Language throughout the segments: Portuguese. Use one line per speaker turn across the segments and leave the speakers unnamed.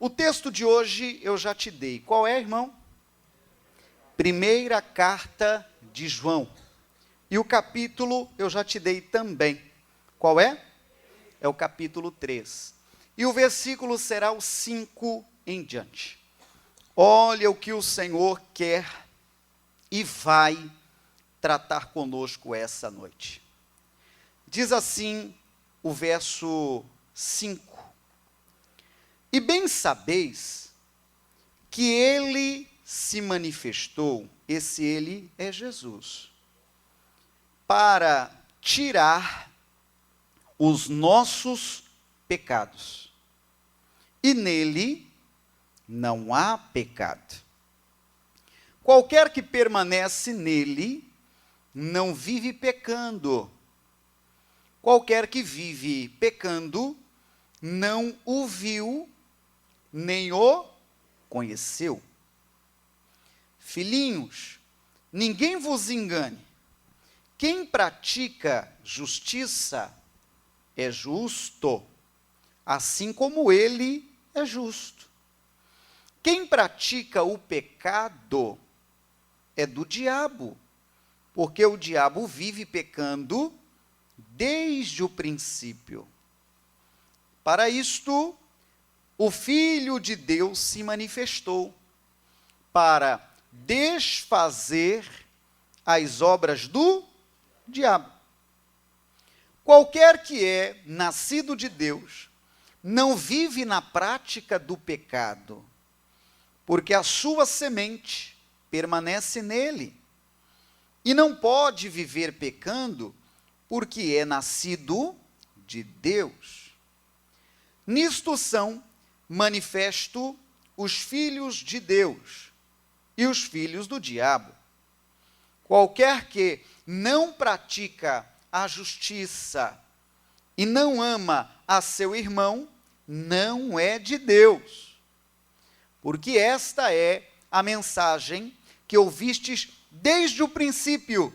O texto de hoje eu já te dei. Qual é, irmão? Primeira carta de João. E o capítulo eu já te dei também. Qual é? É o capítulo 3. E o versículo será o 5 em diante. Olha o que o Senhor quer e vai tratar conosco essa noite. Diz assim o verso 5. E bem sabeis que ele se manifestou, esse ele é Jesus, para tirar os nossos pecados. E nele não há pecado. Qualquer que permanece nele não vive pecando. Qualquer que vive pecando não o viu nem o conheceu. Filhinhos, ninguém vos engane. Quem pratica justiça é justo, assim como ele é justo. Quem pratica o pecado é do diabo, porque o diabo vive pecando desde o princípio. Para isto, o Filho de Deus se manifestou, para desfazer as obras do diabo. Qualquer que é nascido de Deus, não vive na prática do pecado, porque a sua semente permanece nele, e não pode viver pecando, porque é nascido de Deus. Nisto são manifestos os filhos de Deus e os filhos do diabo. Qualquer que não pratica a justiça e não ama a seu irmão, não é de Deus. Porque esta é a mensagem que ouvistes desde o princípio,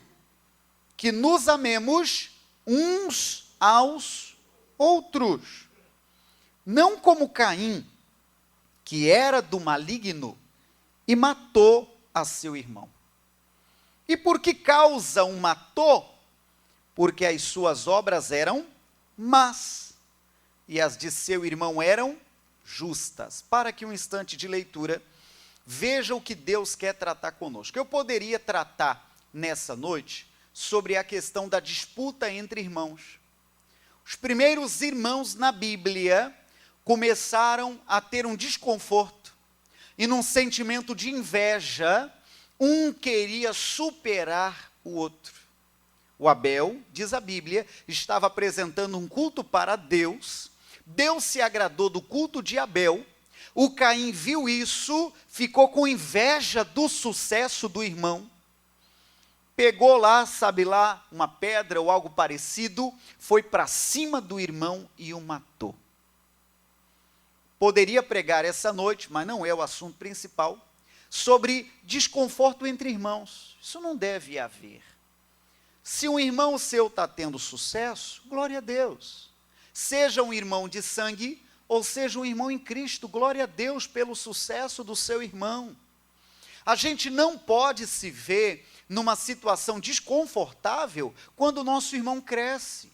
que nos amemos uns aos outros. Não como Caim, que era do maligno e matou a seu irmão. E por que causa o matou? Porque as suas obras eram más, e as de seu irmão eram justas. Para que um instante de leitura, veja o que Deus quer tratar conosco. Eu poderia tratar nessa noite sobre a questão da disputa entre irmãos. Os primeiros irmãos na Bíblia começaram a ter um desconforto e num sentimento de inveja, um queria superar o outro. O Abel, diz a Bíblia, estava apresentando um culto para Deus, Deus se agradou do culto de Abel, o Caim viu isso, ficou com inveja do sucesso do irmão, pegou lá, sabe lá, uma pedra ou algo parecido, foi para cima do irmão e o matou. Poderia pregar essa noite, mas não é o assunto principal, sobre desconforto entre irmãos. Isso não deve haver. Se um irmão seu está tendo sucesso, glória a Deus. Seja um irmão de sangue, ou seja um irmão em Cristo, glória a Deus pelo sucesso do seu irmão. A gente não pode se ver numa situação desconfortável quando o nosso irmão cresce.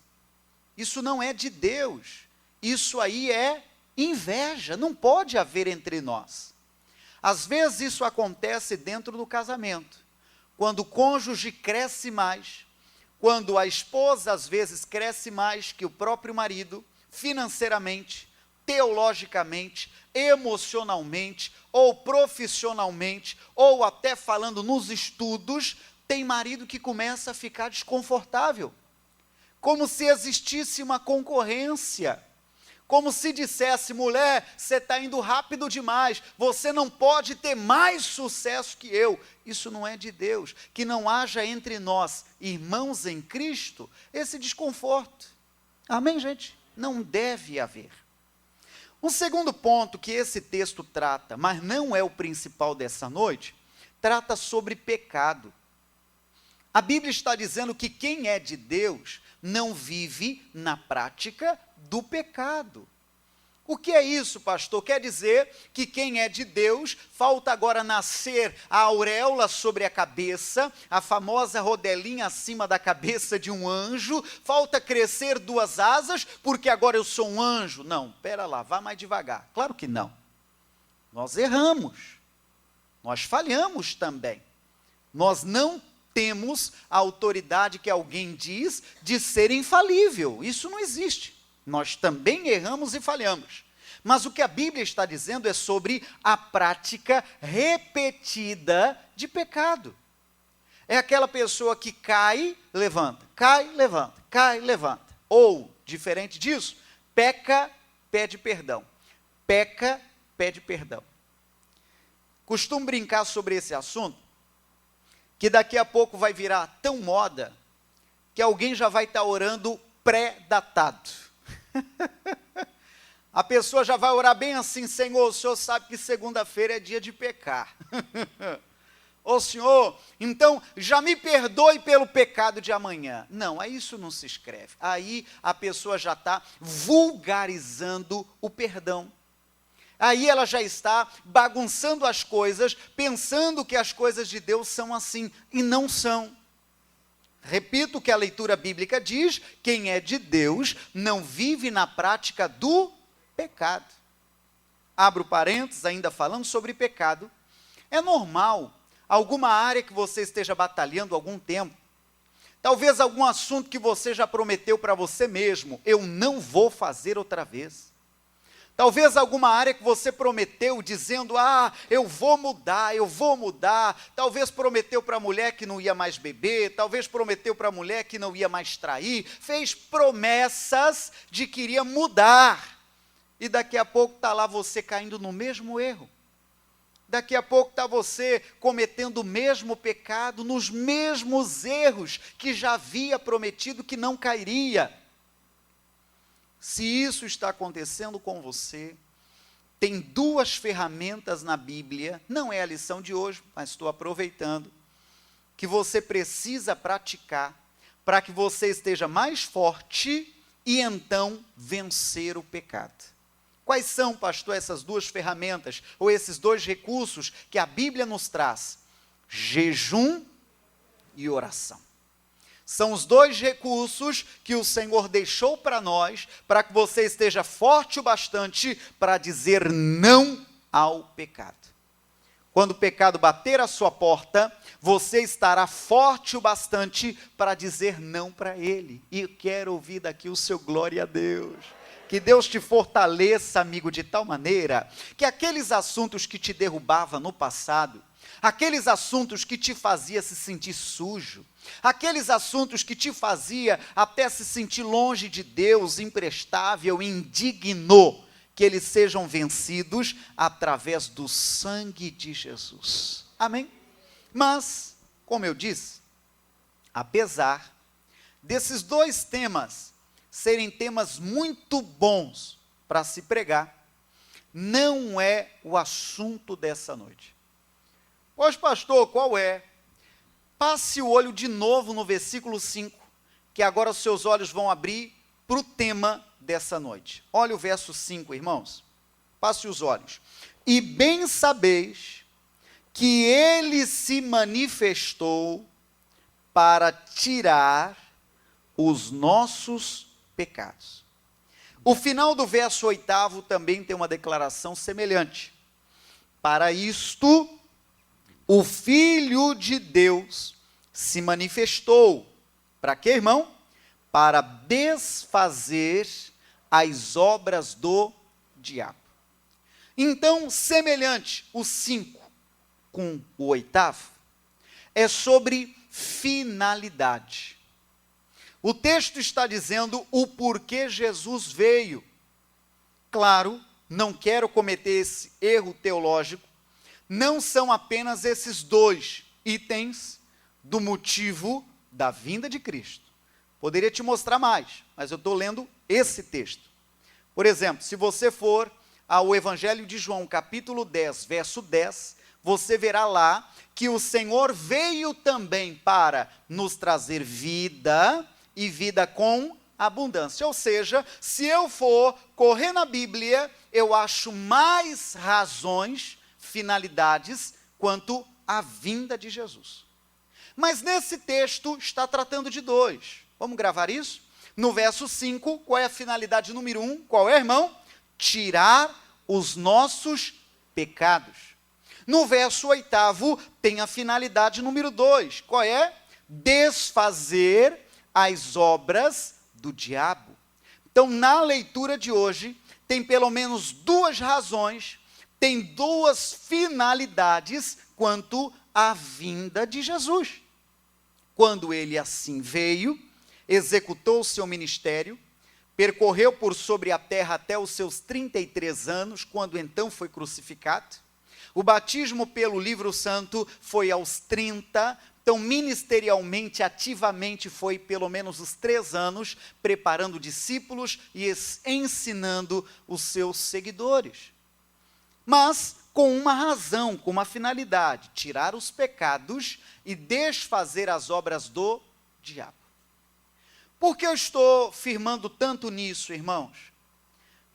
Isso não é de Deus. Isso aí é inveja, não pode haver entre nós. Às vezes isso acontece dentro do casamento, quando o cônjuge cresce mais, quando a esposa às vezes cresce mais que o próprio marido, financeiramente, teologicamente, emocionalmente, ou profissionalmente, ou até falando nos estudos, tem marido que começa a ficar desconfortável, como se existisse uma concorrência, como se dissesse: mulher, você está indo rápido demais, você não pode ter mais sucesso que eu. Isso não é de Deus. Que não haja entre nós, irmãos em Cristo, esse desconforto. Amém, gente? Não deve haver. Um segundo ponto que esse texto trata, mas não é o principal dessa noite, trata sobre pecado. A Bíblia está dizendo que quem é de Deus não vive na prática do pecado. O que é isso, pastor? Quer dizer que quem é de Deus, falta agora nascer a auréola sobre a cabeça, a famosa rodelinha acima da cabeça de um anjo, falta crescer 2 asas, porque agora eu sou um anjo. Não, pera lá, vá mais devagar. Claro que não. Nós erramos, nós falhamos também. Nós não temos a autoridade que alguém diz de ser infalível. Isso não existe. Nós também erramos e falhamos. Mas o que a Bíblia está dizendo é sobre a prática repetida de pecado. É aquela pessoa que cai, levanta, cai, levanta, cai, levanta. Ou, diferente disso, peca, pede perdão. Peca, pede perdão. Costumo brincar sobre esse assunto, que daqui a pouco vai virar tão moda, que alguém já vai estar orando pré-datado. A pessoa já vai orar bem assim: Senhor, o Senhor sabe que segunda-feira é dia de pecar. Ô Senhor, então já me perdoe pelo pecado de amanhã. Não, aí isso não se escreve. Aí a pessoa já está vulgarizando o perdão. Aí ela já está bagunçando as coisas, pensando que as coisas de Deus são assim, e não são. Repito o que a leitura bíblica diz: quem é de Deus não vive na prática do pecado. Abro parênteses, ainda falando sobre pecado. É normal, alguma área que você esteja batalhando há algum tempo, talvez algum assunto que você já prometeu para você mesmo: eu não vou fazer outra vez. Talvez alguma área que você prometeu, dizendo: eu vou mudar, eu vou mudar. Talvez prometeu para a mulher que não ia mais beber, talvez prometeu para a mulher que não ia mais trair, fez promessas de que iria mudar. E daqui a pouco está lá você caindo no mesmo erro. Daqui a pouco está você cometendo o mesmo pecado, nos mesmos erros que já havia prometido que não cairia. Se isso está acontecendo com você, tem 2 ferramentas na Bíblia, não é a lição de hoje, mas estou aproveitando, que você precisa praticar, para que você esteja mais forte e então vencer o pecado. Quais são, pastor, essas 2 ferramentas, ou esses 2 recursos que a Bíblia nos traz? Jejum e oração. São os 2 recursos que o Senhor deixou para nós, para que você esteja forte o bastante para dizer não ao pecado. Quando o pecado bater a sua porta, você estará forte o bastante para dizer não para ele. E eu quero ouvir daqui o seu glória a Deus. Que Deus te fortaleça, amigo, de tal maneira que aqueles assuntos que te derrubavam no passado, aqueles assuntos que te fazia se sentir sujo, aqueles assuntos que te fazia até se sentir longe de Deus, imprestável, indigno, que eles sejam vencidos através do sangue de Jesus. Amém? Mas, como eu disse, apesar desses 2 temas serem temas muito bons para se pregar, não é o assunto dessa noite. Pois, pastor, qual é? Passe o olho de novo no versículo 5, que agora os seus olhos vão abrir para o tema dessa noite. Olha o verso 5, irmãos. Passe os olhos. E bem sabeis que ele se manifestou para tirar os nossos pecados. O final do verso 8 também tem uma declaração semelhante. Para isto, o Filho de Deus se manifestou. Para quê, irmão? Para desfazer as obras do diabo. Então, semelhante o 5 com o 8, é sobre finalidade. O texto está dizendo o porquê Jesus veio. Claro, não quero cometer esse erro teológico. Não são apenas esses 2 itens do motivo da vinda de Cristo. Poderia te mostrar mais, mas eu estou lendo esse texto. Por exemplo, se você for ao Evangelho de João, capítulo 10, verso 10, você verá lá que o Senhor veio também para nos trazer vida e vida com abundância. Ou seja, se eu for correr na Bíblia eu acho mais razões, finalidades, quanto à vinda de Jesus. Mas nesse texto está tratando de dois. Vamos gravar isso? No verso 5, qual é a finalidade número 1? Qual é, irmão? Tirar os nossos pecados. No verso 8, tem a finalidade número 2. Qual é? Desfazer as obras do diabo. Então, na leitura de hoje, tem pelo menos duas razões, tem duas finalidades quanto à vinda de Jesus. Quando ele assim veio, executou o seu ministério, percorreu por sobre a terra até os seus 33 anos, quando então foi crucificado. O batismo pelo livro santo foi aos 30, então ministerialmente, ativamente, foi pelo menos os 3 anos, preparando discípulos e ensinando os seus seguidores. Mas com uma razão, com uma finalidade, tirar os pecados e desfazer as obras do diabo. Por que eu estou firmando tanto nisso, irmãos?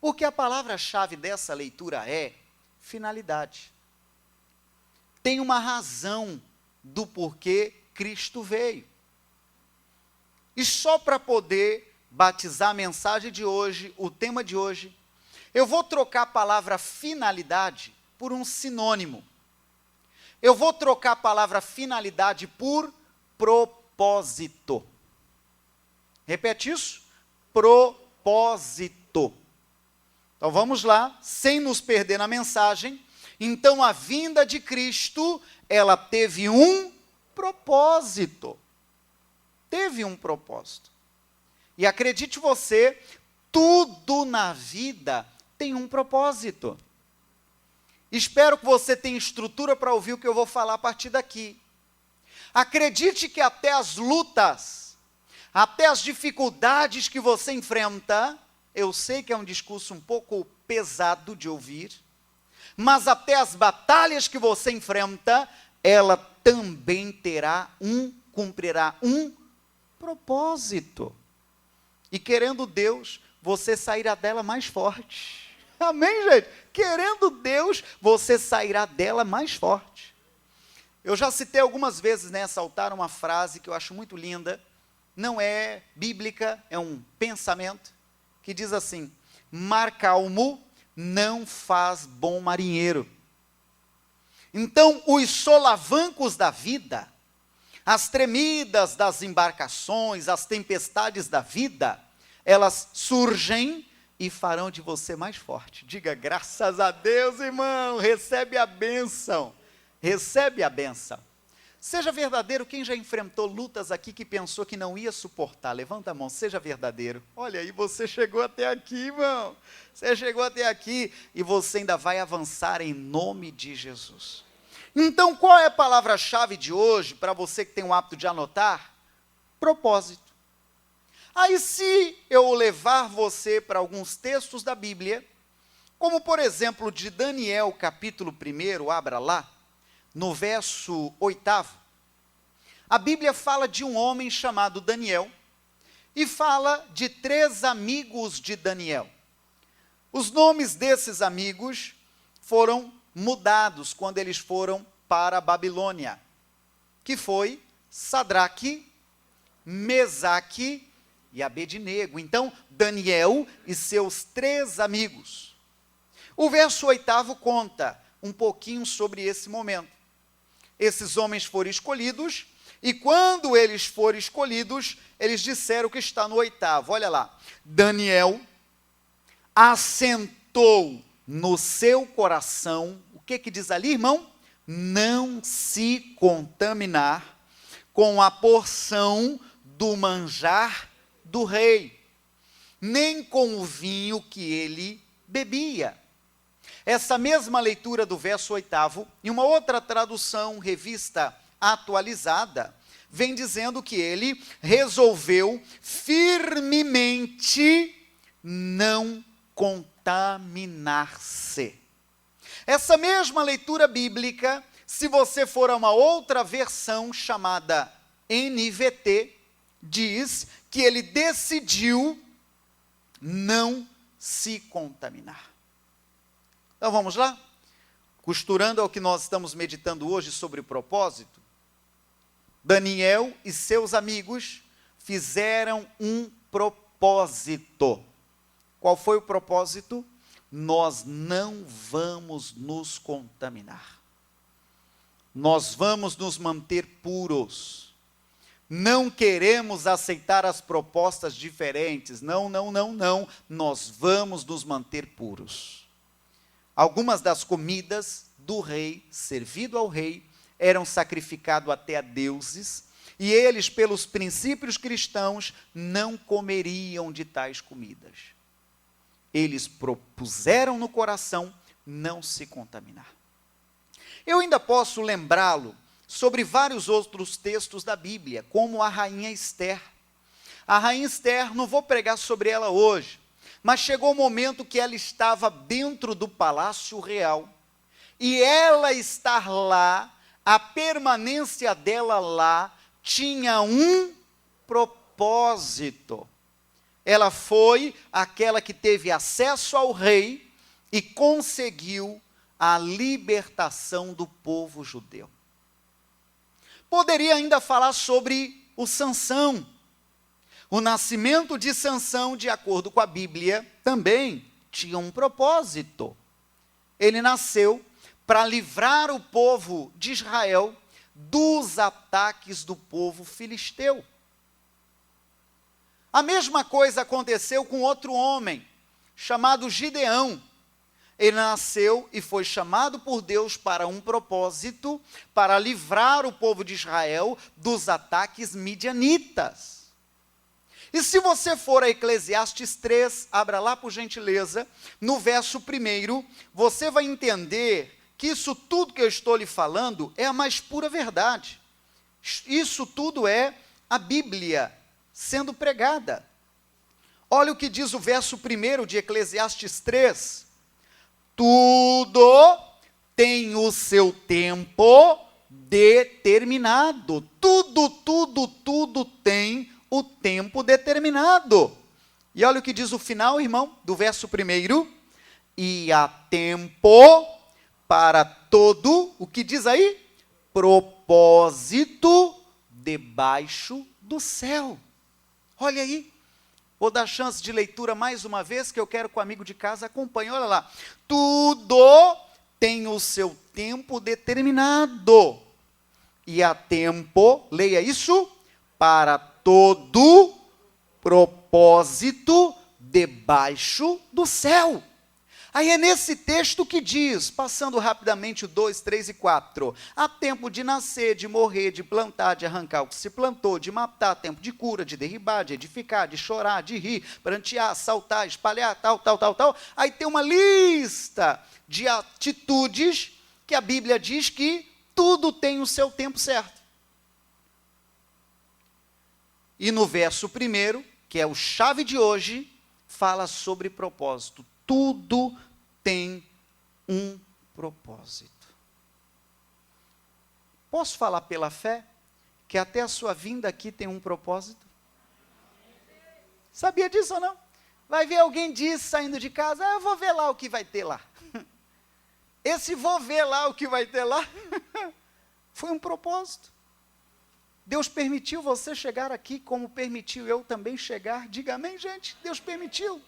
Porque a palavra-chave dessa leitura é finalidade. Tem uma razão do porquê Cristo veio. E só para poder batizar a mensagem de hoje, o tema de hoje, eu vou trocar a palavra finalidade por um sinônimo. Eu vou trocar a palavra finalidade por propósito. Repete isso? Propósito. Então vamos lá, sem nos perder na mensagem. Então a vinda de Cristo, ela teve um propósito. Teve um propósito. E acredite você, tudo na vida tem um propósito. Espero que você tenha estrutura para ouvir o que eu vou falar a partir daqui. Acredite que até as lutas, até as dificuldades que você enfrenta, eu sei que é um discurso um pouco pesado de ouvir, mas até as batalhas que você enfrenta, ela também cumprirá um propósito. E querendo Deus, você sairá dela mais forte. Amém, gente? Querendo Deus, você sairá dela mais forte. Eu já citei algumas vezes nessa altar uma frase que eu acho muito linda, não é bíblica, é um pensamento, que diz assim: mar calmo não faz bom marinheiro. Então, os solavancos da vida, as tremidas das embarcações, as tempestades da vida, elas surgem e farão de você mais forte. Diga graças a Deus, irmão, recebe a bênção, recebe a bênção. Seja verdadeiro, quem já enfrentou lutas aqui que pensou que não ia suportar, levanta a mão, seja verdadeiro. Olha aí, você chegou até aqui, irmão, você chegou até aqui e você ainda vai avançar em nome de Jesus. Então, qual é a palavra-chave de hoje, para você que tem o hábito de anotar? Propósito. Aí, se eu levar você para alguns textos da Bíblia, como por exemplo de Daniel, capítulo 1, abra lá, no verso 8, a Bíblia fala de um homem chamado Daniel, e fala de 3 amigos de Daniel. Os nomes desses amigos foram mudados quando eles foram para a Babilônia, que foi Sadraque, Mesaque e Abednego. Então, Daniel e seus 3 amigos. O verso 8 conta um pouquinho sobre esse momento. Esses homens foram escolhidos, e quando eles foram escolhidos, eles disseram o que está no 8, olha lá. Daniel assentou no seu coração, o que diz ali, irmão? Não se contaminar com a porção do manjar do rei, nem com o vinho que ele bebia. Essa mesma leitura do verso 8, em uma outra tradução, revista atualizada, vem dizendo que ele resolveu firmemente não contaminar-se. Essa mesma leitura bíblica, se você for a uma outra versão chamada NVT, diz que ele decidiu não se contaminar. Então vamos lá? Costurando ao que nós estamos meditando hoje sobre o propósito, Daniel e seus amigos fizeram um propósito. Qual foi o propósito? Nós não vamos nos contaminar. Nós vamos nos manter puros. Não queremos aceitar as propostas diferentes. Não. Nós vamos nos manter puros. Algumas das comidas do rei, servido ao rei, eram sacrificadas até a deuses, e eles, pelos princípios cristãos, não comeriam de tais comidas. Eles propuseram no coração não se contaminar. Eu ainda posso lembrá-lo sobre vários outros textos da Bíblia, como a rainha Esther. A rainha Esther, não vou pregar sobre ela hoje, mas chegou o momento que ela estava dentro do palácio real, e ela estar lá, a permanência dela lá, tinha um propósito. Ela foi aquela que teve acesso ao rei e conseguiu a libertação do povo judeu. Poderia ainda falar sobre o Sansão. O nascimento de Sansão, de acordo com a Bíblia, também tinha um propósito. Ele nasceu para livrar o povo de Israel dos ataques do povo filisteu. A mesma coisa aconteceu com outro homem, chamado Gideão. Ele nasceu e foi chamado por Deus para um propósito, para livrar o povo de Israel dos ataques midianitas. E se você for a Eclesiastes 3, abra lá por gentileza, no verso 1, você vai entender que isso tudo que eu estou lhe falando é a mais pura verdade. Isso tudo é a Bíblia sendo pregada. Olha o que diz o verso 1 de Eclesiastes 3. Tudo tem o seu tempo determinado. Tudo tem o tempo determinado. E olha o que diz o final, irmão, do verso 1. E há tempo para todo, o que diz aí? Propósito debaixo do céu. Olha aí. Vou dar chance de leitura mais uma vez, que eu quero que o amigo de casa acompanhe. Olha lá. Tudo tem o seu tempo determinado. E há tempo, leia isso, para todo propósito debaixo do céu. Aí é nesse texto que diz, passando rapidamente o 2, 3 e 4, há tempo de nascer, de morrer, de plantar, de arrancar o que se plantou, de matar, tempo de cura, de derribar, de edificar, de chorar, de rir, prantear, saltar, espalhar, tal. Aí tem uma lista de atitudes que a Bíblia diz que tudo tem o seu tempo certo. E no verso 1, que é o chave de hoje, fala sobre propósito. Tudo tem um propósito. Posso falar pela fé que até a sua vinda aqui tem um propósito? Sabia disso ou não? Vai ver alguém diz saindo de casa, eu vou ver lá o que vai ter lá. Esse vou ver lá o que vai ter lá, foi um propósito. Deus permitiu você chegar aqui, como permitiu eu também chegar. Diga amém, gente. Deus permitiu.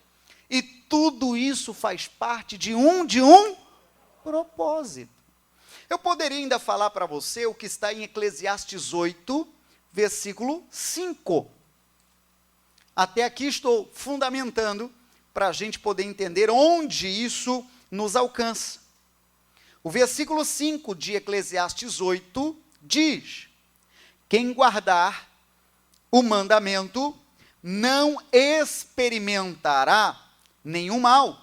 E tudo isso faz parte de um propósito. Eu poderia ainda falar para você o que está em Eclesiastes 8, versículo 5. Até aqui estou fundamentando para a gente poder entender onde isso nos alcança. O versículo 5 de Eclesiastes 8 diz: quem guardar o mandamento não experimentará nenhum mal,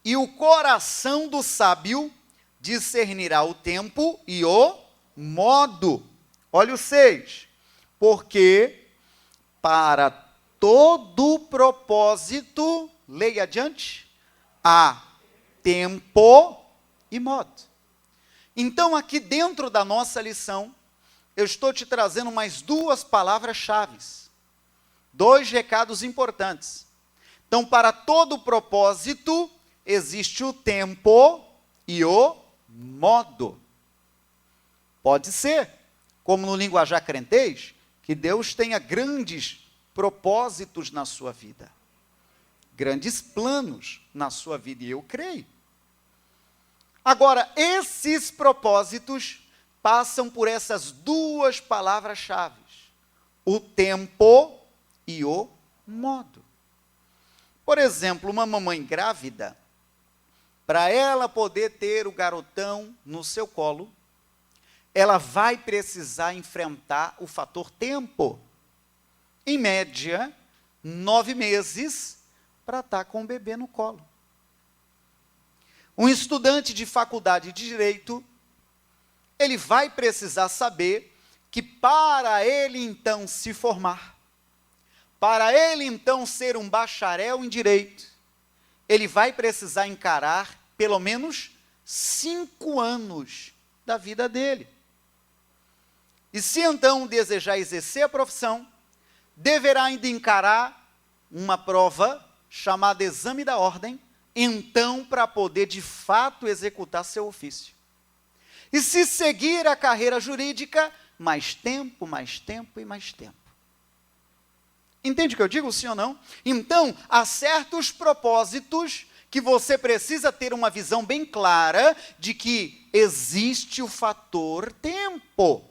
e o coração do sábio discernirá o tempo e o modo. Olha o 6. Porque para todo propósito, leia adiante, há tempo e modo. Então, aqui dentro da nossa lição, eu estou te trazendo mais duas palavras-chave, 2 recados importantes. Então, para todo propósito, existe o tempo e o modo. Pode ser, como no linguajar crentez, que Deus tenha grandes propósitos na sua vida, grandes planos na sua vida, e eu creio. Agora, esses propósitos passam por essas duas palavras-chave: o tempo e o modo. Por exemplo, uma mamãe grávida, para ela poder ter o garotão no seu colo, ela vai precisar enfrentar o fator tempo. Em média, 9 meses para estar com o bebê no colo. Um estudante de faculdade de Direito, ele vai precisar saber que para ele então se formar, para ele então ser um bacharel em Direito, ele vai precisar encarar pelo menos 5 anos da vida dele. E se então desejar exercer a profissão, deverá ainda encarar uma prova chamada Exame da Ordem, então para poder de fato executar seu ofício. E se seguir a carreira jurídica, mais tempo e mais tempo. Entende o que eu digo, sim ou não? Então, há certos propósitos que você precisa ter uma visão bem clara de que existe o fator tempo.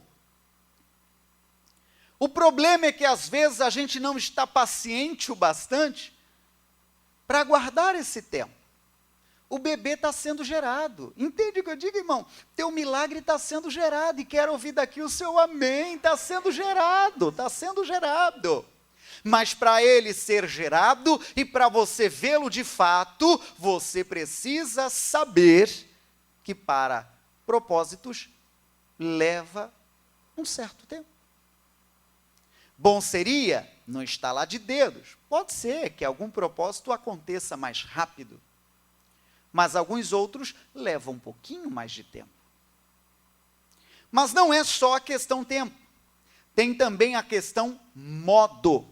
O problema é que às vezes a gente não está paciente o bastante para aguardar esse tempo. O bebê está sendo gerado. Entende o que eu digo, irmão? Teu milagre está sendo gerado, e quero ouvir daqui o seu amém. Está sendo gerado, está sendo gerado. Mas para ele ser gerado e para você vê-lo de fato, você precisa saber que para propósitos leva um certo tempo. Bom seria não estalar de dedos. Pode ser que algum propósito aconteça mais rápido, mas alguns outros levam um pouquinho mais de tempo. Mas não é só a questão tempo, tem também a questão modo.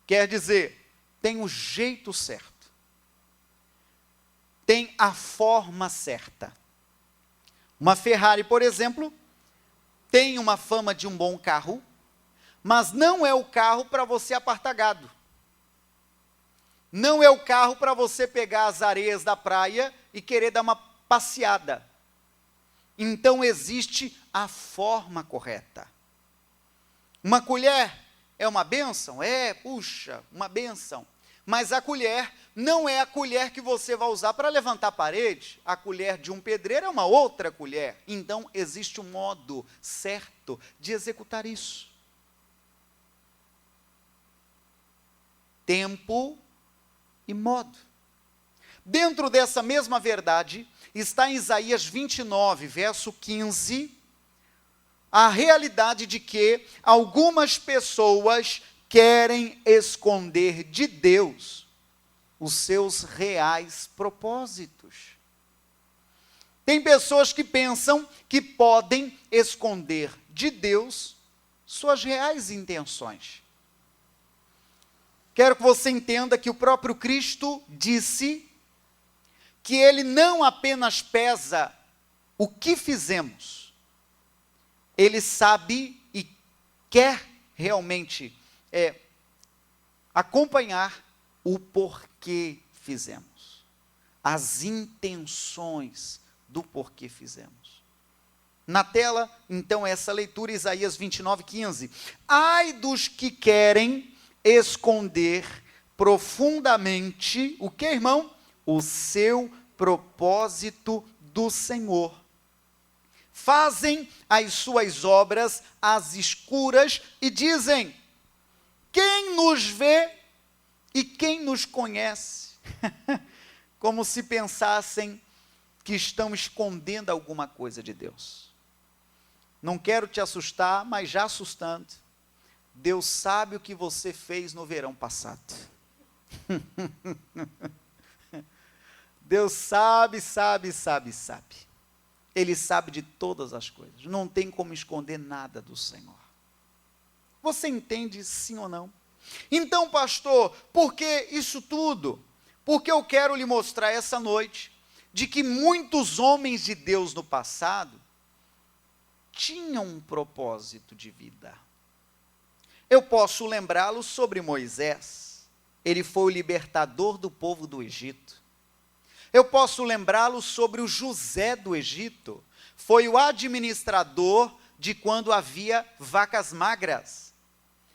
Quer dizer, tem o jeito certo, tem a forma certa. Uma Ferrari, por exemplo, tem uma fama de um bom carro, mas não é o carro para você apartar gado. Não é o carro para você pegar as areias da praia e querer dar uma passeada. Então existe a forma correta. Uma colher é uma bênção? É, puxa, uma bênção. Mas a colher não é a colher que você vai usar para levantar a parede. A colher de um pedreiro é uma outra colher. Então existe um modo certo de executar isso. Tempo e modo. Dentro dessa mesma verdade, está em Isaías 29, verso 15, a realidade de que algumas pessoas querem esconder de Deus os seus reais propósitos. Tem pessoas que pensam que podem esconder de Deus suas reais intenções. Quero que você entenda que o próprio Cristo disse que ele não apenas pesa o que fizemos, ele sabe e quer realmente acompanhar o porquê fizemos, as intenções do porquê fizemos. Na tela, então, essa leitura, Isaías 29, 15. Ai dos que querem esconder profundamente, o que, irmão? O seu propósito do Senhor. Fazem as suas obras às escuras e dizem: quem nos vê e quem nos conhece? Como se pensassem que estão escondendo alguma coisa de Deus. Não quero te assustar, mas já assustando, Deus sabe o que você fez no verão passado. Deus sabe. Ele sabe de todas as coisas. Não tem como esconder nada do Senhor. Você entende sim ou não? Então, pastor, por que isso tudo? Porque eu quero lhe mostrar essa noite de que muitos homens de Deus no passado tinham um propósito de vida. Eu posso lembrá-los sobre Moisés. Ele foi o libertador do povo do Egito. Eu posso lembrá-los sobre o José do Egito. Foi o administrador de quando havia vacas magras.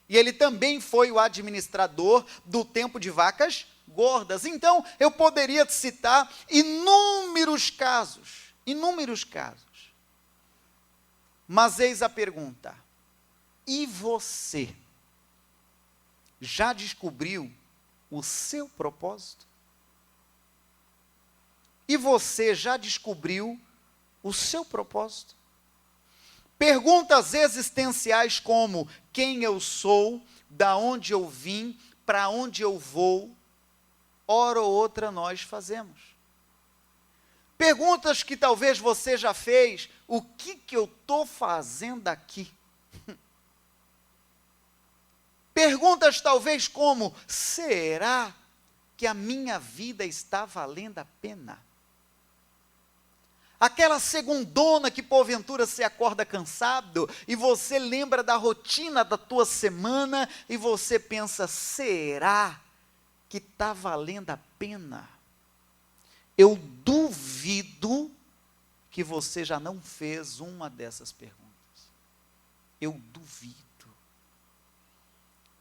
E ele também foi o administrador do tempo de vacas gordas. Então, eu poderia citar inúmeros casos. Mas eis a pergunta: e você já descobriu o seu propósito? E você já descobriu o seu propósito? Perguntas existenciais como: quem eu sou, da onde eu vim, para onde eu vou, hora ou outra nós fazemos. Perguntas que talvez você já fez: o que eu estou fazendo aqui? Perguntas talvez como: será que a minha vida está valendo a pena? Aquela segundona que porventura você acorda cansado e você lembra da rotina da tua semana e você pensa: será que está valendo a pena? Eu duvido que você já não fez uma dessas perguntas. Eu duvido.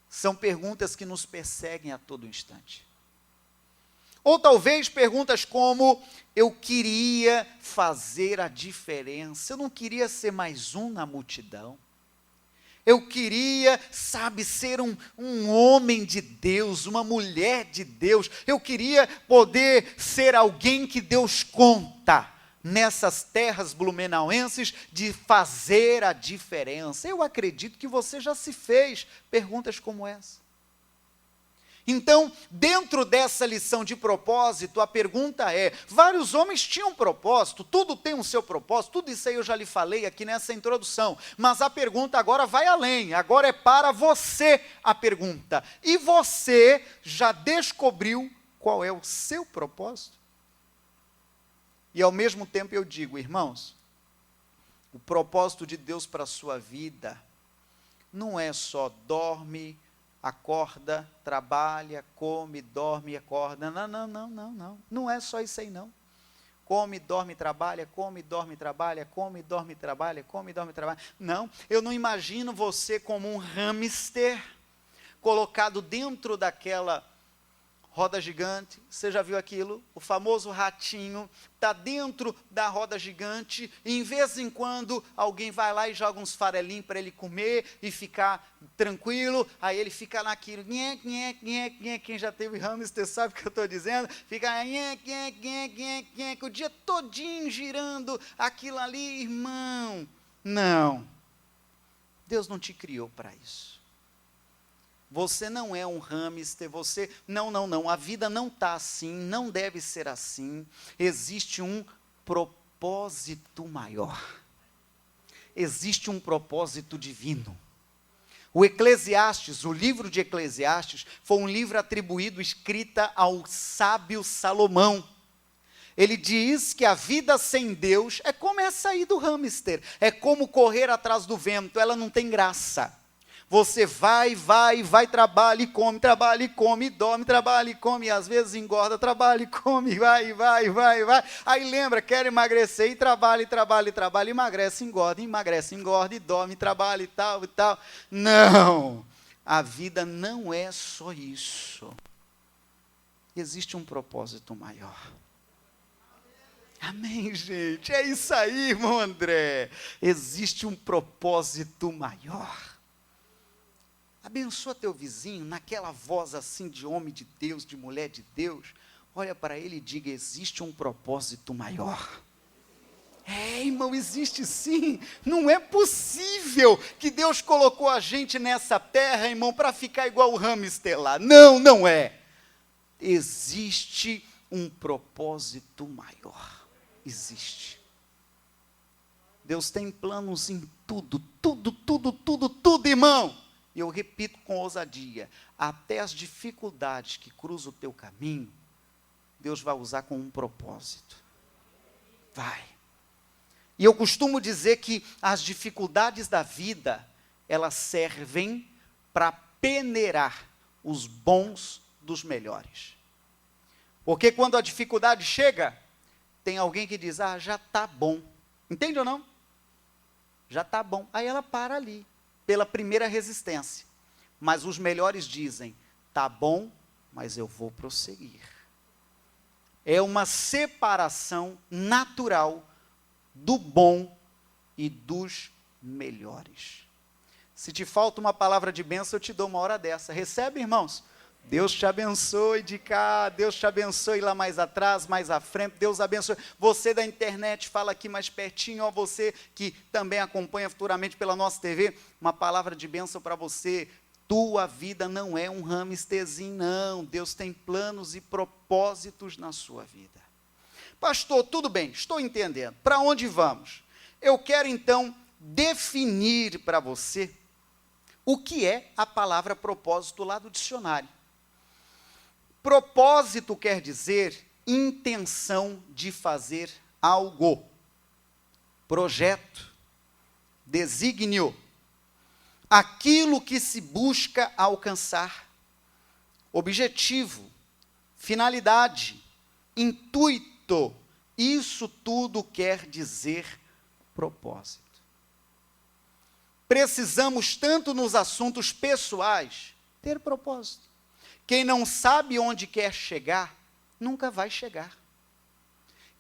São perguntas que nos perseguem a todo instante. Ou talvez perguntas como: eu queria fazer a diferença, eu não queria ser mais um na multidão. Eu queria, ser um homem de Deus, uma mulher de Deus. Eu queria poder ser alguém que Deus conta nessas terras blumenauenses, de fazer a diferença. Eu acredito que você já se fez perguntas como essa. Então, dentro dessa lição de propósito, a pergunta é: vários homens tinham propósito, tudo tem um seu propósito, tudo isso aí eu já lhe falei aqui nessa introdução, mas a pergunta agora vai além, agora é para você a pergunta: e você já descobriu qual é o seu propósito? E ao mesmo tempo eu digo, irmãos, o propósito de Deus para a sua vida não é só dorme, acorda, trabalha, come, dorme, acorda. Não. Não é só isso aí, não. Come, dorme, trabalha, come, dorme, trabalha, come, dorme, trabalha, come, dorme, trabalha. Não, eu não imagino você como um hamster colocado dentro daquela roda gigante. Você já viu aquilo? O famoso ratinho está dentro da roda gigante e, em vez em quando, alguém vai lá e joga uns farelinhos para ele comer e ficar tranquilo. Aí ele fica naquilo, quem já teve hamster sabe o que eu estou dizendo, fica o dia todinho girando aquilo ali. Irmão, não, Deus não te criou para isso. Você não é um hamster, você... Não, a vida não está assim, não deve ser assim. Existe um propósito maior. Existe um propósito divino. O Eclesiastes, o livro de Eclesiastes, foi um livro atribuído, escrita ao sábio Salomão. Ele diz que a vida sem Deus é como essa aí do hamster, é como correr atrás do vento, ela não tem graça. Você vai, trabalha e come, dorme, trabalha e come, e às vezes engorda, trabalha e come, vai. Aí lembra, quer emagrecer e trabalha, emagrece, engorda, e dorme, trabalha e tal. Não, a vida não é só isso. Existe um propósito maior. Amém, gente? É isso aí, irmão André. Existe um propósito maior. Abençoa teu vizinho, naquela voz assim de homem de Deus, de mulher de Deus. Olha para ele e diga: existe um propósito maior. Irmão, existe sim. Não é possível que Deus colocou a gente nessa terra, irmão, para ficar igual o hamster lá. Não é. Existe um propósito maior. Existe. Deus tem planos em tudo, irmão. E eu repito com ousadia, até as dificuldades que cruzam o teu caminho, Deus vai usar com um propósito. Vai. E eu costumo dizer que as dificuldades da vida, elas servem para peneirar os bons dos melhores. Porque quando a dificuldade chega, tem alguém que diz, já está bom. Entende ou não? Já está bom. Aí ela para ali, pela primeira resistência. Mas os melhores dizem, está bom, mas eu vou prosseguir. É uma separação natural do bom e dos melhores. Se te falta uma palavra de bênção, eu te dou uma hora dessa. Recebe, irmãos? Deus te abençoe de cá, Deus te abençoe lá mais atrás, mais à frente, Deus abençoe. Você da internet, fala aqui mais pertinho, ó, você que também acompanha futuramente pela nossa TV, uma palavra de bênção para você. Tua vida não é um hamsterzinho, não. Deus tem planos e propósitos na sua vida. Pastor, tudo bem, estou entendendo. Para onde vamos? Eu quero então definir para você o que é a palavra propósito lá do dicionário. Propósito quer dizer intenção de fazer algo. Projeto, desígnio, aquilo que se busca alcançar. Objetivo, finalidade, intuito, isso tudo quer dizer propósito. Precisamos, tanto nos assuntos pessoais, ter propósito. Quem não sabe onde quer chegar, nunca vai chegar.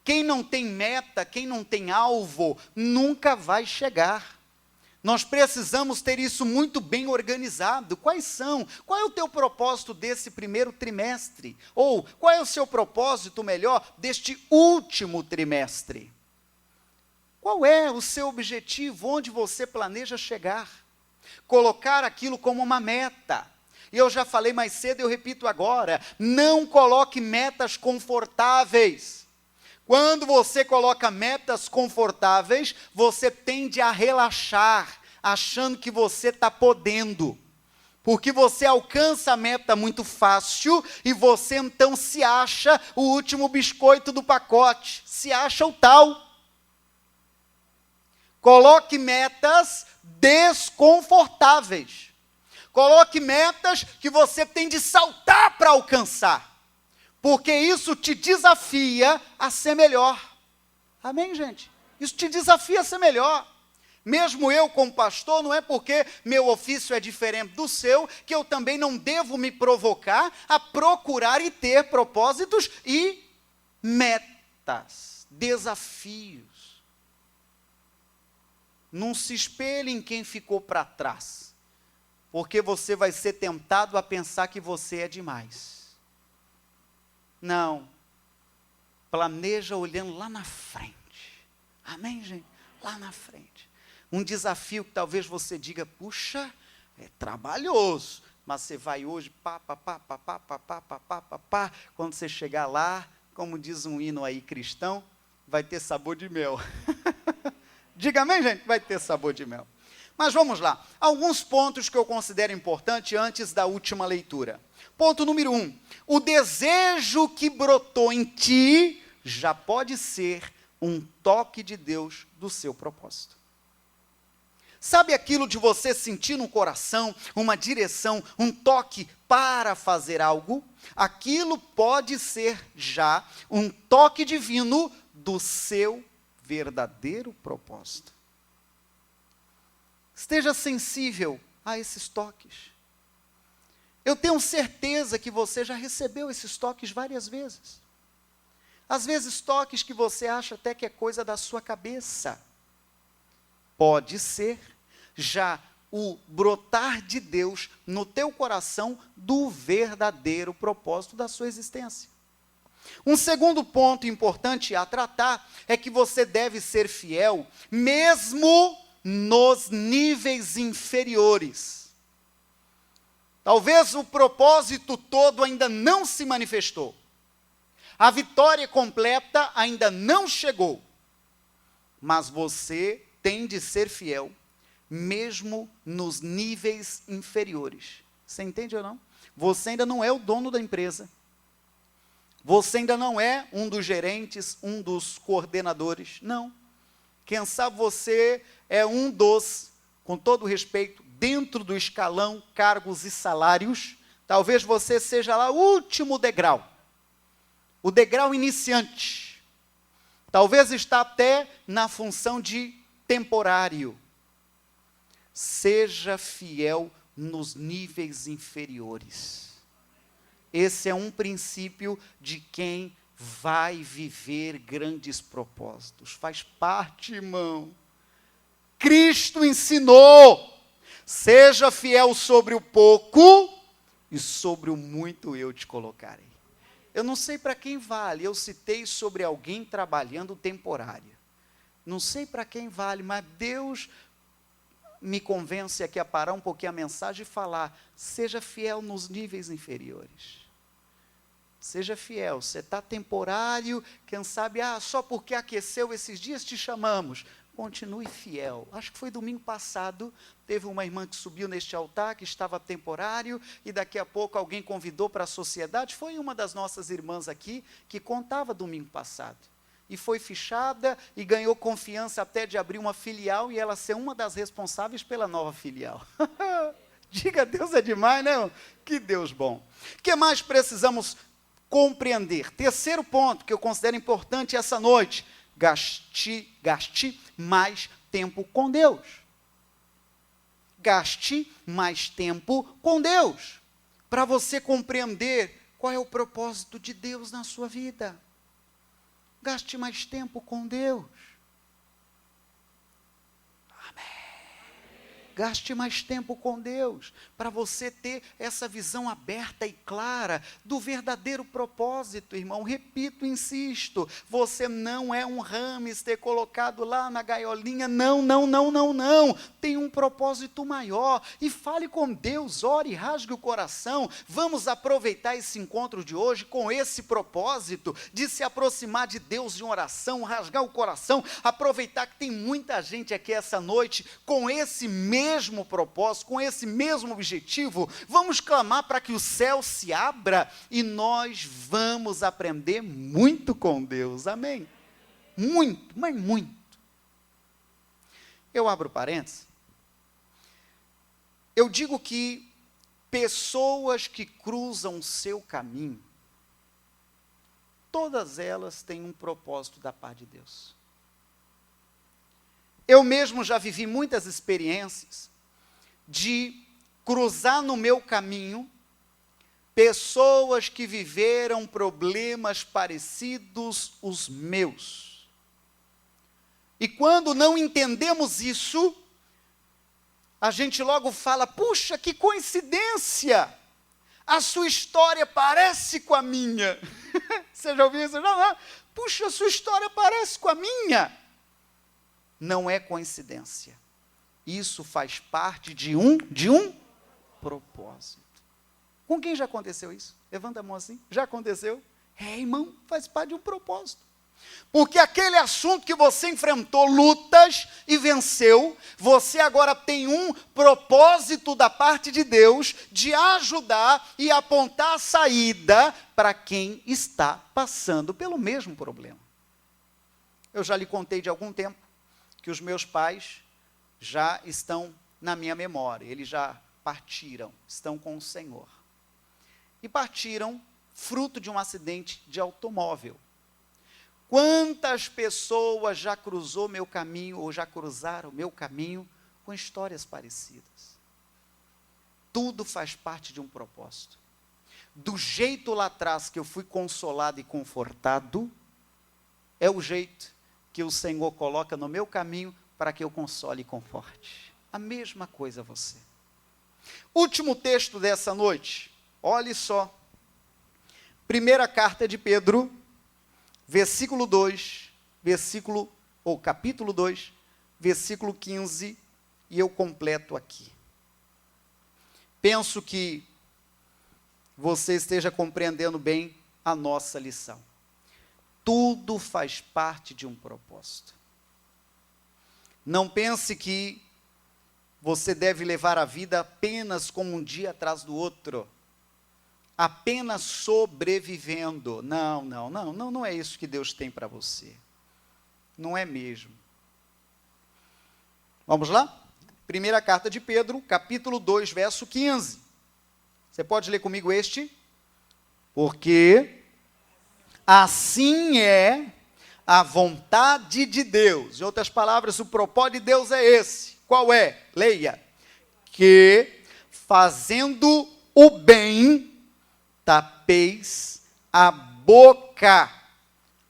Quem não tem meta, quem não tem alvo, nunca vai chegar. Nós precisamos ter isso muito bem organizado. Quais são? Qual é o teu propósito desse primeiro trimestre? Ou qual é o seu propósito, melhor, deste último trimestre? Qual é o seu objetivo? Onde você planeja chegar? Colocar aquilo como uma meta. E eu já falei mais cedo, eu repito agora, não coloque metas confortáveis. Quando você coloca metas confortáveis, você tende a relaxar, achando que você está podendo. Porque você alcança a meta muito fácil e você então se acha o último biscoito do pacote, se acha o tal. Coloque metas desconfortáveis. Coloque metas que você tem de saltar para alcançar. Porque isso te desafia a ser melhor. Amém, gente? Isso te desafia a ser melhor. Mesmo eu, como pastor, não é porque meu ofício é diferente do seu, que eu também não devo me provocar a procurar e ter propósitos e metas, desafios. Não se espelhe em quem ficou para trás, porque você vai ser tentado a pensar que você é demais. Não. Planeja olhando lá na frente. Amém, gente? Lá na frente. Um desafio que talvez você diga, puxa, é trabalhoso. Mas você vai hoje, quando você chegar lá, como diz um hino aí cristão, vai ter sabor de mel. Diga amém, gente? Vai ter sabor de mel. Mas vamos lá. Alguns pontos que eu considero importantes antes da última leitura. Ponto número 1. O desejo que brotou em ti já pode ser um toque de Deus do seu propósito. Sabe aquilo de você sentir no coração uma direção, um toque para fazer algo? Aquilo pode ser já um toque divino do seu verdadeiro propósito. Esteja sensível a esses toques. Eu tenho certeza que você já recebeu esses toques várias vezes. Às vezes toques que você acha até que é coisa da sua cabeça. Pode ser já o brotar de Deus no teu coração do verdadeiro propósito da sua existência. Um segundo ponto importante a tratar é que você deve ser fiel, mesmo nos níveis inferiores. Talvez o propósito todo ainda não se manifestou. A vitória completa ainda não chegou. Mas você tem de ser fiel, mesmo nos níveis inferiores. Você entende ou não? Você ainda não é o dono da empresa. Você ainda não é um dos gerentes, um dos coordenadores, não. Quem sabe você é um dos, com todo respeito, dentro do escalão, cargos e salários, talvez você seja lá o último degrau, o degrau iniciante. Talvez está até na função de temporário. Seja fiel nos níveis inferiores. Esse é um princípio de quem vai viver grandes propósitos. Faz parte, irmão. Cristo ensinou: seja fiel sobre o pouco, e sobre o muito eu te colocarei. Eu não sei para quem vale, eu citei sobre alguém trabalhando temporário. Não sei para quem vale, mas Deus me convence aqui a parar um pouquinho a mensagem e falar: seja fiel nos níveis inferiores. Seja fiel, você está temporário, quem sabe, só porque aqueceu esses dias te chamamos. Continue fiel. Acho que foi domingo passado, teve uma irmã que subiu neste altar, que estava temporário, e daqui a pouco alguém convidou para a sociedade. Foi uma das nossas irmãs aqui, que contava domingo passado. E foi fichada, e ganhou confiança até de abrir uma filial, e ela ser uma das responsáveis pela nova filial. Diga, Deus é demais, né? Que Deus bom. O que mais precisamos compreender? Terceiro ponto que eu considero importante essa noite: gaste mais tempo com Deus. Gaste mais tempo com Deus, para você compreender qual é o propósito de Deus na sua vida. Gaste mais tempo com Deus. Gaste mais tempo com Deus, para você ter essa visão aberta e clara do verdadeiro propósito, irmão. Repito, insisto, você não é um hamster colocado lá na gaiolinha, não. Tem um propósito maior, e fale com Deus, ore, rasgue o coração. Vamos aproveitar esse encontro de hoje com esse propósito, de se aproximar de Deus em oração, rasgar o coração, aproveitar que tem muita gente aqui essa noite com esse mesmo propósito, com esse mesmo objetivo. Vamos clamar para que o céu se abra e nós vamos aprender muito com Deus, amém? Muito, mas muito. Eu abro parênteses. Eu digo que pessoas que cruzam o seu caminho, todas elas têm um propósito da parte de Deus. Eu mesmo já vivi muitas experiências de cruzar no meu caminho pessoas que viveram problemas parecidos os meus. E quando não entendemos isso, a gente logo fala: puxa, que coincidência, a sua história parece com a minha. Você já ouviu isso? Não. Puxa, a sua história parece com a minha. Não é coincidência. Isso faz parte de um propósito. Com quem já aconteceu isso? Levanta a mão assim. Já aconteceu? Irmão, faz parte de um propósito. Porque aquele assunto que você enfrentou lutas e venceu, você agora tem um propósito da parte de Deus de ajudar e apontar a saída para quem está passando pelo mesmo problema. Eu já lhe contei de algum tempo que os meus pais já estão na minha memória, eles já partiram, estão com o Senhor. E partiram fruto de um acidente de automóvel. Quantas pessoas já cruzou meu caminho, ou já cruzaram meu caminho, com histórias parecidas? Tudo faz parte de um propósito. Do jeito lá atrás que eu fui consolado e confortado, é o jeito que o Senhor coloca no meu caminho para que eu console e conforte. A mesma coisa você. Último texto dessa noite, olhe só. Primeira carta de Pedro, versículo 2, capítulo 2, versículo 15, e eu completo aqui. Penso que você esteja compreendendo bem a nossa lição. Tudo faz parte de um propósito. Não pense que você deve levar a vida apenas como um dia atrás do outro. apenas sobrevivendo. Não é isso que Deus tem para você. Não é mesmo. Vamos lá? Primeira carta de Pedro, capítulo 2, verso 15. Você pode ler comigo este? Porque assim é a vontade de Deus. Em outras palavras, o propósito de Deus é esse. Qual é? Leia. Que fazendo o bem, tapeis a boca,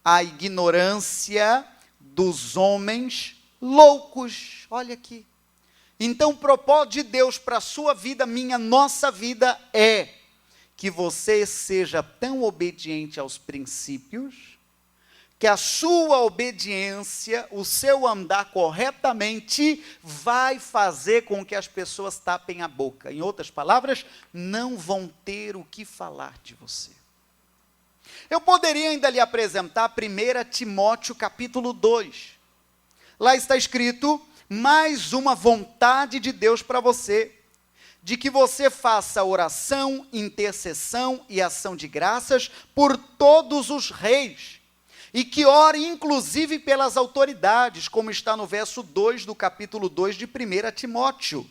a ignorância dos homens loucos. Olha aqui. Então, o propósito de Deus para a sua vida, nossa vida, é que você seja tão obediente aos princípios, que a sua obediência, o seu andar corretamente, vai fazer com que as pessoas tapem a boca. Em outras palavras, não vão ter o que falar de você. Eu poderia ainda lhe apresentar 1 Timóteo capítulo 2. Lá está escrito, mais uma vontade de Deus para você, de que você faça oração, intercessão e ação de graças por todos os reis, e que ore inclusive pelas autoridades, como está no verso 2 do capítulo 2 de 1 Timóteo.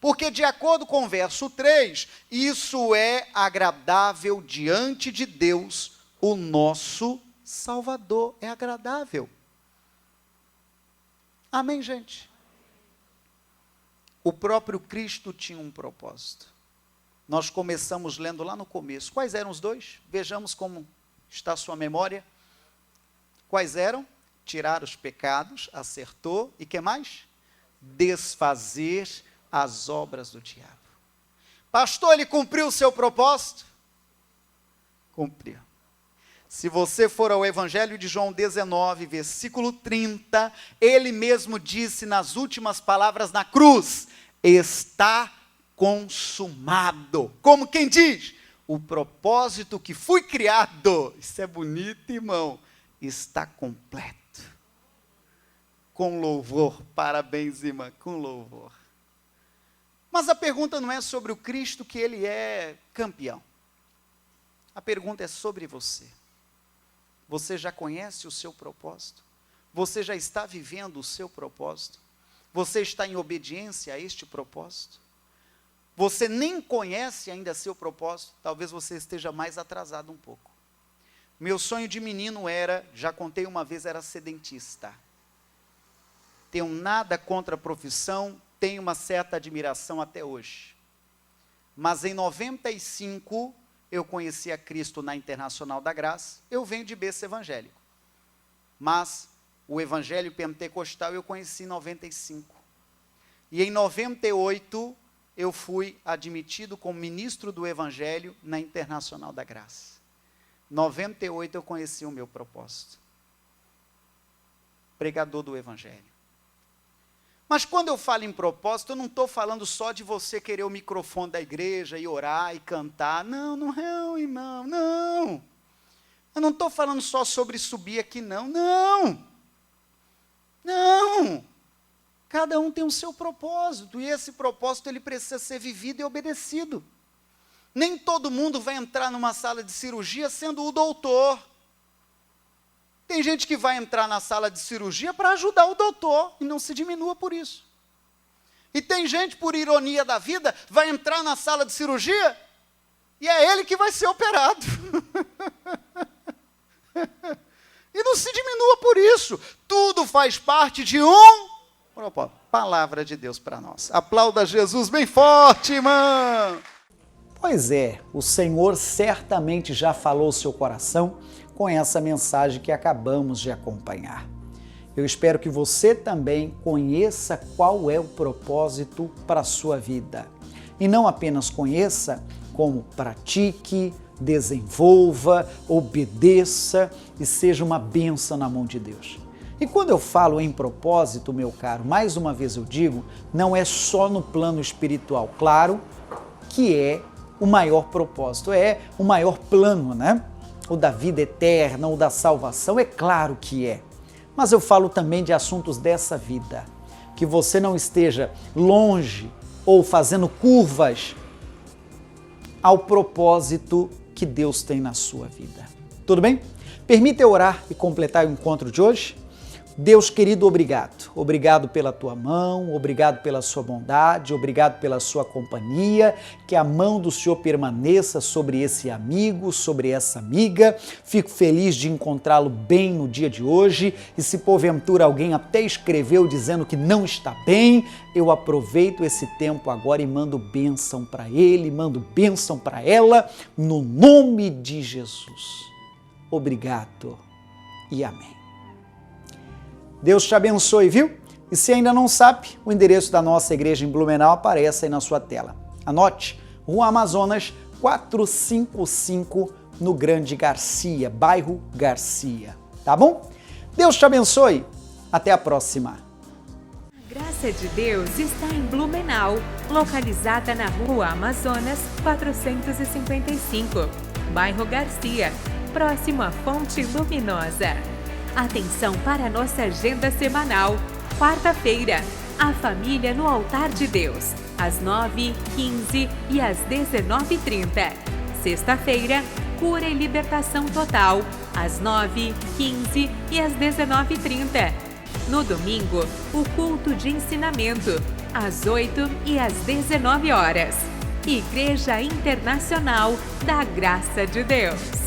Porque de acordo com o verso 3, isso é agradável diante de Deus, o nosso Salvador. É agradável. Amém, gente? O próprio Cristo tinha um propósito. Nós começamos lendo lá no começo. Quais eram os dois? Vejamos como está a sua memória. Quais eram? Tirar os pecados, acertou. E que mais? Desfazer as obras do diabo. Pastor, ele cumpriu o seu propósito? Cumpriu. Se você for ao Evangelho de João 19, versículo 30, ele mesmo disse nas últimas palavras na cruz, está consumado. Como quem diz, o propósito que fui criado, isso é bonito, irmão, está completo. Com louvor, parabéns, irmã, com louvor. Mas a pergunta não é sobre o Cristo, que ele é campeão. A pergunta é sobre você. Você já conhece o seu propósito? Você já está vivendo o seu propósito? Você está em obediência a este propósito? Você nem conhece ainda seu propósito? Talvez você esteja mais atrasado um pouco. Meu sonho de menino era, já contei uma vez, era ser dentista. Tenho nada contra a profissão, tenho uma certa admiração até hoje. Mas em 95... eu conheci a Cristo na Internacional da Graça, eu venho de berço evangélico. Mas o evangelho pentecostal eu conheci em 95. E em 98 eu fui admitido como ministro do evangelho na Internacional da Graça. Em 98 eu conheci o meu propósito. Pregador do evangelho. Mas quando eu falo em propósito, eu não estou falando só de você querer o microfone da igreja e orar e cantar. Não, irmão, não. Eu não estou falando só sobre subir aqui, não. Cada um tem o seu propósito, e esse propósito ele precisa ser vivido e obedecido. Nem todo mundo vai entrar numa sala de cirurgia sendo o doutor. Tem gente que vai entrar na sala de cirurgia para ajudar o doutor, e não se diminua por isso. E tem gente, por ironia da vida, vai entrar na sala de cirurgia, e é ele que vai ser operado. E não se diminua por isso. Tudo faz parte de um propósito. Palavra de Deus para nós. Aplauda Jesus bem forte, irmão.
Pois é, o Senhor certamente já falou ao seu coração com essa mensagem que acabamos de acompanhar. Eu espero que você também conheça qual é o propósito para a sua vida. E não apenas conheça, como pratique, desenvolva, obedeça e seja uma bênção na mão de Deus. E quando eu falo em propósito, meu caro, mais uma vez eu digo, não é só no plano espiritual. Claro que é o maior propósito, é o maior plano, né? O da vida eterna, o da salvação, é claro que é. Mas eu falo também de assuntos dessa vida. Que você não esteja longe ou fazendo curvas ao propósito que Deus tem na sua vida. Tudo bem? Permita eu orar e completar o encontro de hoje? Deus querido, obrigado. Obrigado pela tua mão, obrigado pela sua bondade, obrigado pela sua companhia, que a mão do Senhor permaneça sobre esse amigo, sobre essa amiga. Fico feliz de encontrá-lo bem no dia de hoje e se porventura alguém até escreveu dizendo que não está bem, eu aproveito esse tempo agora e mando bênção para ele, mando bênção para ela, no nome de Jesus. Obrigado e amém. Deus te abençoe, viu? E se ainda não sabe, o endereço da nossa igreja em Blumenau aparece aí na sua tela. Anote, Rua Amazonas 455, no Grande Garcia, bairro Garcia. Tá bom? Deus te abençoe. Até a próxima.
A graça de Deus está em Blumenau, localizada na Rua Amazonas 455, bairro Garcia, próximo à Fonte Luminosa. Atenção para a nossa agenda semanal. Quarta-feira, a família no altar de Deus, às 9h15 e às 19h30. Sexta-feira, cura e libertação total, às 9h15 e às 19h30. No domingo, o culto de ensinamento, às 8h e às 19h. Igreja Internacional da Graça de Deus.